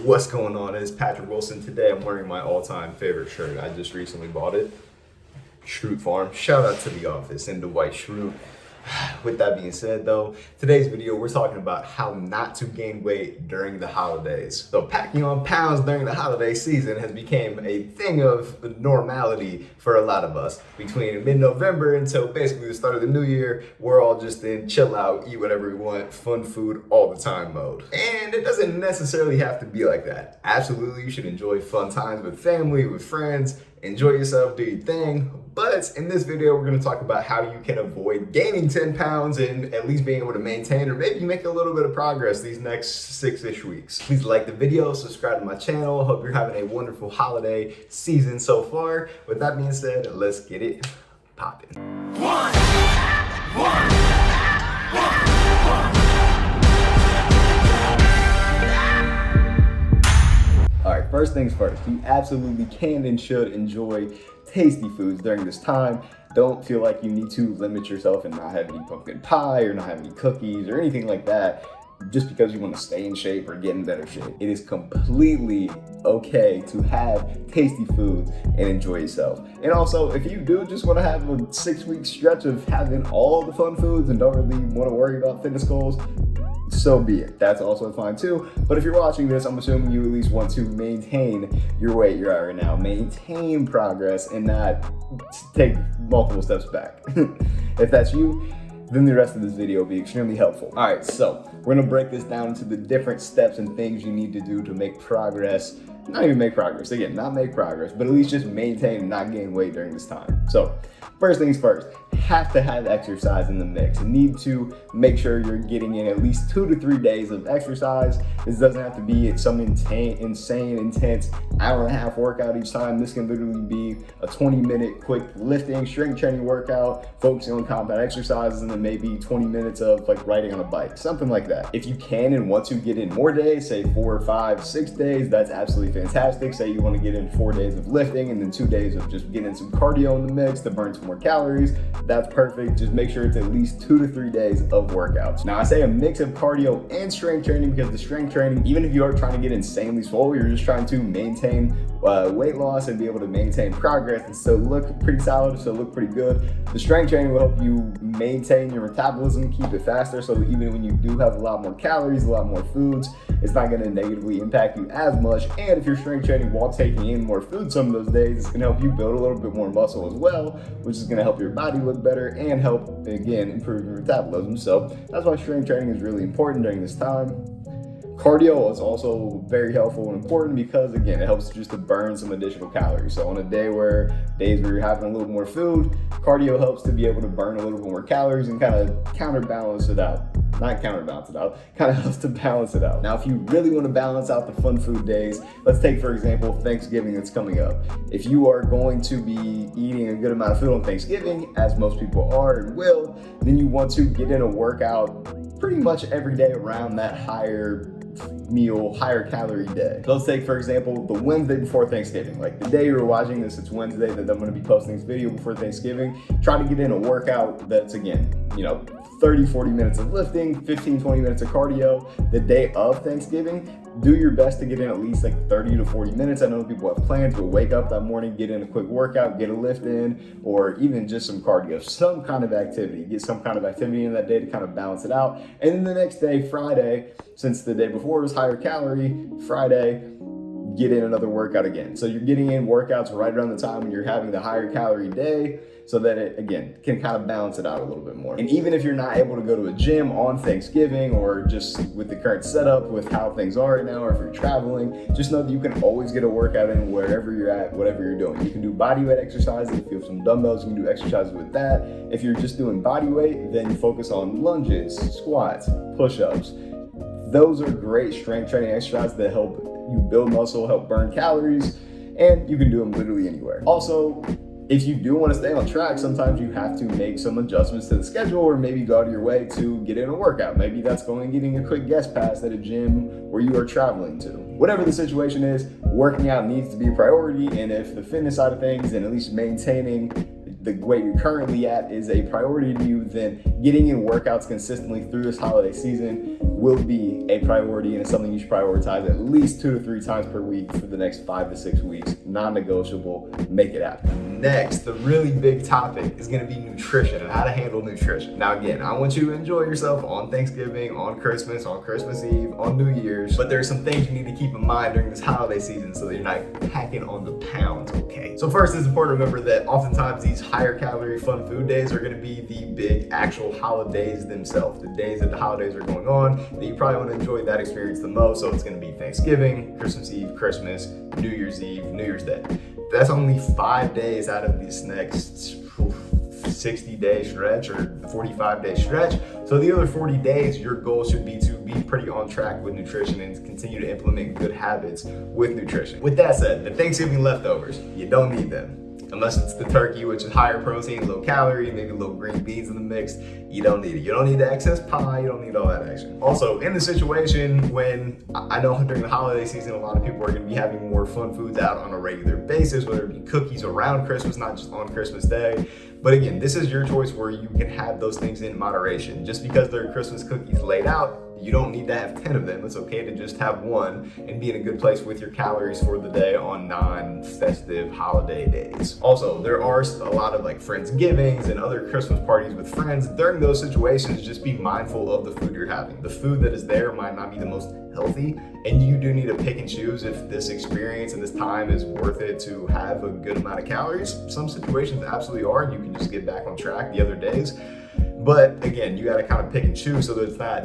What's going on? It's Patrick Wilson. Today I'm wearing my all-time favorite shirt. I just recently bought it. Schrute Farm. Shout out to the office and Dwight Schrute. With that being said though, today's video we're talking about how not to gain weight during the holidays. So packing on pounds during the holiday season has become a thing of normality for a lot of us. Between mid-November until basically the start of the new year, we're all just in chill out, eat whatever we want, fun food all the time mode. And it doesn't necessarily have to be like that. Absolutely, you should enjoy fun times with family, with friends, enjoy yourself, do your thing. But in this video, we're going to talk about how you can avoid gaining 10 pounds and at least being able to maintain or maybe make a little bit of progress these next 6-ish weeks. Please like the video, subscribe to my channel. Hope you're having a wonderful holiday season so far. With that being said, let's get it popping. All right, first things first, you absolutely can and should enjoy tasty foods during this time. Don't feel like you need to limit yourself and not have any pumpkin pie or not have any cookies or anything like that just because you want to stay in shape or get in better shape. It is completely okay to have tasty food and enjoy yourself. And also, if you do just want to have a 6-week stretch of having all the fun foods and don't really want to worry about fitness goals, so be it. That's also fine too. But if you're watching this, I'm assuming you at least want to maintain your weight you're at right now, maintain progress and not take multiple steps back. If that's you, then the rest of this video will be extremely helpful. All right, so we're gonna break this down into the different steps and things you need to do to make progress. Not even make progress, again, not make progress, but at least just maintain and not gain weight during this time. So first things first, have to have exercise in the mix. You need to make sure you're getting in at least 2 to 3 days of exercise. This doesn't have to be some insane, intense hour-and-a-half workout each time. This can literally be a 20-minute quick lifting, strength training workout, focusing on compound exercises, and then maybe 20 minutes of like riding on a bike, something like that. If you can and want to get in more days, say 4, 5, 6 days, that's absolutely fantastic. Say you want to get in 4 days of lifting and then 2 days of just getting some cardio in the mix to burn some more calories. That's perfect. Just make sure it's at least 2 to 3 days of workouts. Now I say a mix of cardio and strength training because the strength training, even if you are trying to get insanely swole, you're just trying to maintain weight loss and be able to maintain progress and still look pretty solid, still look pretty good. The strength training will help you maintain your metabolism, keep it faster, so that even when you do have a lot more calories, a lot more foods, it's not going to negatively impact you as much. And if you're strength training while taking in more food some of those days, it's going to help you build a little bit more muscle as well, which is going to help your body look better and help, again, improve your metabolism. So that's why strength training is really important during this time. Cardio is also very helpful and important because, again, it helps just to burn some additional calories. So on days where you're having a little more food, cardio helps to be able to burn a little bit more calories and kind of counterbalance it out. Not counterbalance it out, kind of helps to balance it out. Now, if you really want to balance out the fun food days, let's take, for example, Thanksgiving that's coming up. If you are going to be eating a good amount of food on Thanksgiving, as most people are and will, then you want to get in a workout pretty much every day around that higher calorie day. So let's take, for example, the Wednesday before Thanksgiving. Like the day you're watching this, it's Wednesday that I'm going to be posting this video before Thanksgiving. Try to get in a workout that's, again, 30, 40 minutes of lifting, 15, 20 minutes of cardio. The day of Thanksgiving, do your best to get in at least like 30 to 40 minutes. I know people have plans, but wake up that morning, get in a quick workout, get a lift in, or even just some cardio, some kind of activity. Get some kind of activity in that day to kind of balance it out. And then the next day, Friday, since the day before was higher calorie, Friday, get in another workout again. So you're getting in workouts right around the time when you're having the higher calorie day, so that it, again, can kind of balance it out a little bit more. And even if you're not able to go to a gym on Thanksgiving, or just with the current setup, with how things are right now, or if you're traveling, just know that you can always get a workout in wherever you're at, whatever you're doing. You can do body weight exercises. If you have some dumbbells, you can do exercises with that. If you're just doing body weight, then you focus on lunges, squats, push-ups. Those are great strength training exercises that help you build muscle, help burn calories, and you can do them literally anywhere. Also, if you do want to stay on track, sometimes you have to make some adjustments to the schedule, or maybe go out of your way to get in a workout. Maybe that's going and getting a quick guest pass at a gym where you are traveling to. Whatever the situation is, working out needs to be a priority, and if the fitness side of things and at least maintaining the weight you're currently at is a priority to you, then getting in workouts consistently through this holiday season will be a priority, and it's something you should prioritize at least 2 to 3 times per week for the next 5 to 6 weeks. Non-negotiable, make it happen. Next, the really big topic is gonna be nutrition and how to handle nutrition. Now again, I want you to enjoy yourself on Thanksgiving, on Christmas Eve, on New Year's, but there are some things you need to keep in mind during this holiday season so that you're not packing on the pounds, okay? So first, it's important to remember that oftentimes these higher calorie fun food days are gonna be the big actual holidays themselves, the days that the holidays are going on, that you probably wanna enjoy that experience the most. So it's gonna be Thanksgiving, Christmas Eve, Christmas, New Year's Eve, New Year's Day. That's only 5 days out of this next 60-day stretch or 45-day stretch. So the other 40 days, your goal should be to be pretty on track with nutrition and continue to implement good habits with nutrition. With that said, the Thanksgiving leftovers, you don't need them. Unless it's the turkey, which is higher protein, low calorie, maybe little green beans in the mix, you don't need it. You don't need the excess pie, you don't need all that action. Also, in the situation when I know during the holiday season, a lot of people are gonna be having more fun foods out on a regular basis, whether it be cookies around Christmas, not just on Christmas Day. But again, this is your choice where you can have those things in moderation. Just because there are Christmas cookies laid out, you don't need to have 10 of them. It's okay to just have one and be in a good place with your calories for the day on non-festive holiday days. Also, there are a lot of like Friendsgivings and other Christmas parties with friends. During those situations, just be mindful of the food you're having. The food that is there might not be the most healthy, and you do need to pick and choose if this experience and this time is worth it to have a good amount of calories. Some situations absolutely are, and you can just get back on track the other days. But again, you got to kind of pick and choose so that it's not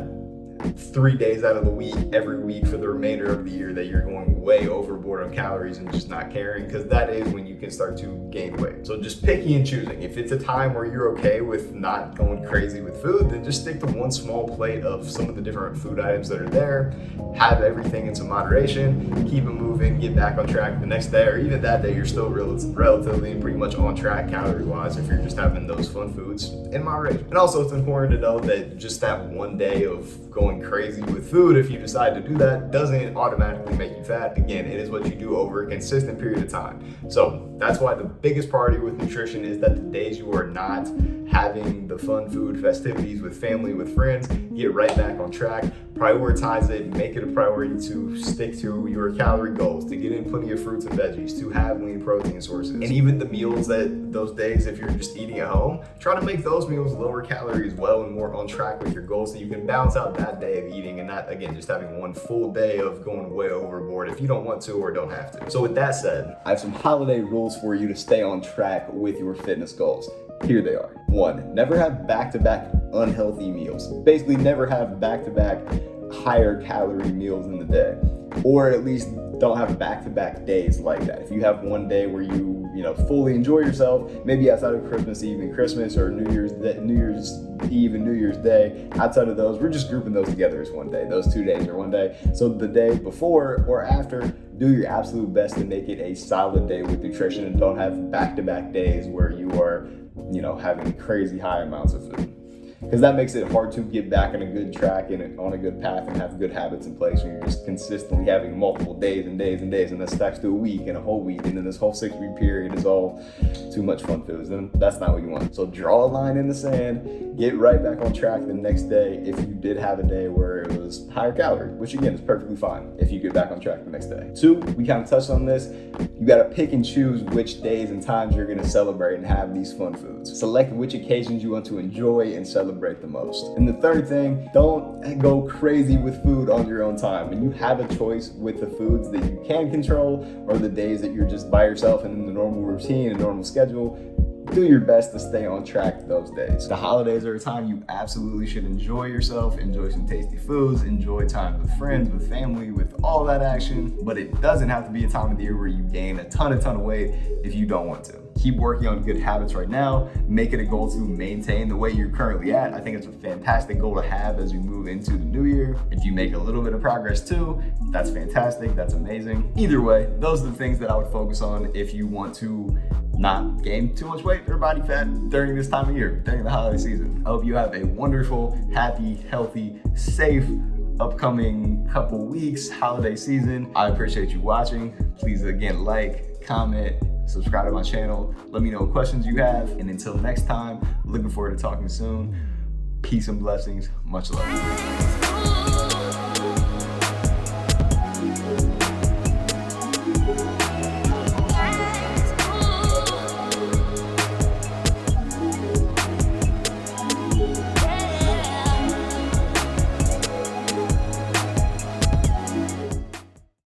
3 days out of the week, every week for the remainder of the year that you're going way overboard on calories and just not caring, because that is when you can start to gain weight. So just picking and choosing. If it's a time where you're okay with not going crazy with food, then just stick to one small plate of some of the different food items that are there. Have everything in some moderation, keep it moving, get back on track the next day, or even that day you're still relatively pretty much on track calorie-wise if you're just having those fun foods in moderation. And also it's important to know that just that one day of going crazy with food, if you decide to do that, doesn't automatically make you fat. Again, it is what you do over a consistent period of time. So that's why the biggest priority with nutrition is that the days you are not having the fun food festivities with family, with friends, get right back on track, prioritize it, make it a priority to stick to your calorie goals, to get in plenty of fruits and veggies, to have lean protein sources. And even the meals that those days, if you're just eating at home, try to make those meals lower calorie as well and more on track with your goals so you can balance out that day of eating and not, again, just having one full day of going way overboard if you don't want to or don't have to. So with that said, I have some holiday rules for you to stay on track with your fitness goals. Here they are. 1, never have back-to-back unhealthy meals. Basically, never have back-to-back higher calorie meals in the day, or at least don't have back-to-back days like that. If you have one day where you fully enjoy yourself, maybe outside of Christmas Eve and Christmas, or New Year's Eve and New Year's Day, outside of those, we're just grouping those together as one day. Those 2 days are one day. So the day before or after, do your absolute best to make it a solid day with nutrition, and don't have back-to-back days where you are having crazy high amounts of food, because that makes it hard to get back on a good track and on a good path and have good habits in place when you're just consistently having multiple days and days and days, and that stacks to a week and a whole week, and then this whole 6-week period is all too much fun foods, and that's not what you want. So draw a line in the sand, get right back on track the next day if you did have a day where it was higher calorie, which again is perfectly fine if you get back on track the next day. 2, we kind of touched on this, you got to pick and choose which days and times you're going to celebrate and have these fun foods. Select which occasions you want to enjoy and celebrate the most. And the third thing, don't go crazy with food on your own time. When you have a choice with the foods that you can control, or the days that you're just by yourself and in the normal routine and normal schedule, do your best to stay on track those days. The holidays are a time you absolutely should enjoy yourself, enjoy some tasty foods, enjoy time with friends, with family, with all that action, but it doesn't have to be a time of the year where you gain a ton of weight if you don't want to. Keep working on good habits right now. Make it a goal to maintain the weight you're currently at. I think it's a fantastic goal to have as we move into the new year. If you make a little bit of progress too, that's fantastic, that's amazing. Either way, those are the things that I would focus on if you want to not gain too much weight or body fat during this time of year, during the holiday season. I hope you have a wonderful, happy, healthy, safe upcoming couple weeks, holiday season. I appreciate you watching. Please again, like, comment, subscribe to my channel. Let me know what questions you have. And until next time, looking forward to talking soon. Peace and blessings. Much love.